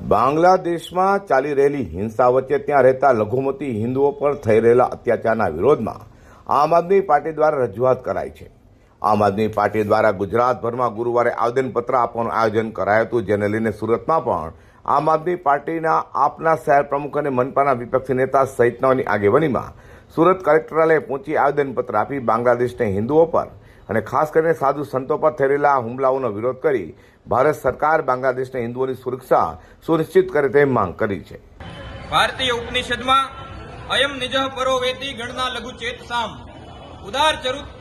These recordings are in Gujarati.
બાંગ્લાદેશમાં ચાલી રહેલી હિંસા વચ્ચે ત્યાં રહેતા લઘુમતી હિન્દુઓ પર થઈ રહેલા અત્યાચારના વિરોધમાં આમ આદમી પાર્ટી દ્વારા રજૂઆત કરાઈ છે। આમ આદમી પાર્ટી દ્વારા ગુજરાતભરમાં ગુરુવારે આવેદનપત્ર આપવાનું આયોજન કરાયું હતું, જેને લઈને સુરતમાં પણ આમ આદમી પાર્ટીના આપના શહેર પ્રમુખ અને મનપાના વિપક્ષી નેતા સહિતનાઓની આગેવાનીમાં સુરત કલેક્ટરાલયે પહોંચી આવેદનપત્ર આપી બાંગ્લાદેશને હિન્દુઓ પર અને ખાસ કરીને સાધુ સંતો પર થઈ રહેલા હુમલાઓનો વિરોધ કરી ભારત સરકાર બાંગ્લાદેશને હિન્દુઓની સુરક્ષા સુનિશ્ચિત કરે તેમ માંગ કરી છે। ભારતીય ઉપનિષદમાં અયમ નિજઃ પરો વેતી ગણના લઘુ ચેતસામ ઉદાર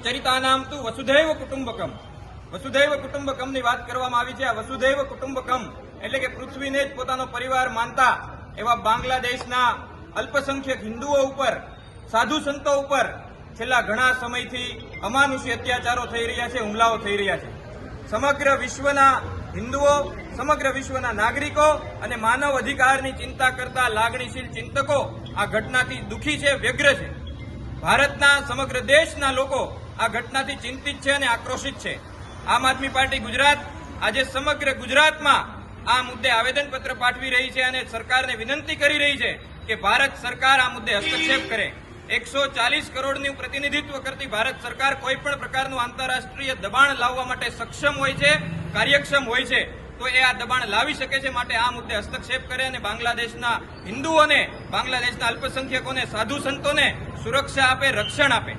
ચરિતાનામ તુ વસુધૈવ કુટુંબકમની વાત કરવામાં આવી છે। આ વસુધૈવ કુટુંબકમ એટલે કે પૃથ્વીને જ પોતાનો પરિવાર માનતા એવા બાંગ્લાદેશના અલ્પસંખ્યક હિન્દુઓ ઉપર, સાધુ સંતો ઉપર છેલ્લા ઘણા સમયથી અમાનુષી અત્યાચારો થઈ રહ્યા છે, હુમલાઓ થઈ રહ્યા છે। સમગ્ર વિશ્વના હિન્દુઓ, સમગ્ર વિશ્વના નાગરિકો અને માનવ અધિકારની ચિંતા કરતા લાગણીશીલ ચિંતકો આ ઘટનાથી દુઃખી છે, વ્યગ્ર છે। ભારતના સમગ્ર દેશના લોકો આ ઘટનાથી ચિંતિત છે અને આક્રોશિત છે। આમ આદમી પાર્ટી ગુજરાત આજે સમગ્ર ગુજરાતમાં આ મુદ્દે આવેદનપત્ર પાઠવી રહી છે અને સરકારને વિનંતી કરી રહી છે કે ભારત સરકાર આ મુદ્દે હસ્તક્ષેપ કરે। 140 કરોડનું પ્રતિનિધિત્વ કરતી ભારત સરકાર કોઈ પણ પ્રકારનું આંતરરાષ્ટ્રીય દબાણ લાવવા માટે સક્ષમ હોય છે, કાર્યક્ષમ હોય છે, તો એ આ દબાણ લાવી શકે છે। માટે આ મુદ્દે હસ્તક્ષેપ કરે અને બાંગ્લાદેશના હિન્દુઓને, બાંગ્લાદેશના અલ્પસંખ્યકોને, સાધુ સંતોને સુરક્ષા આપે, રક્ષણ આપે।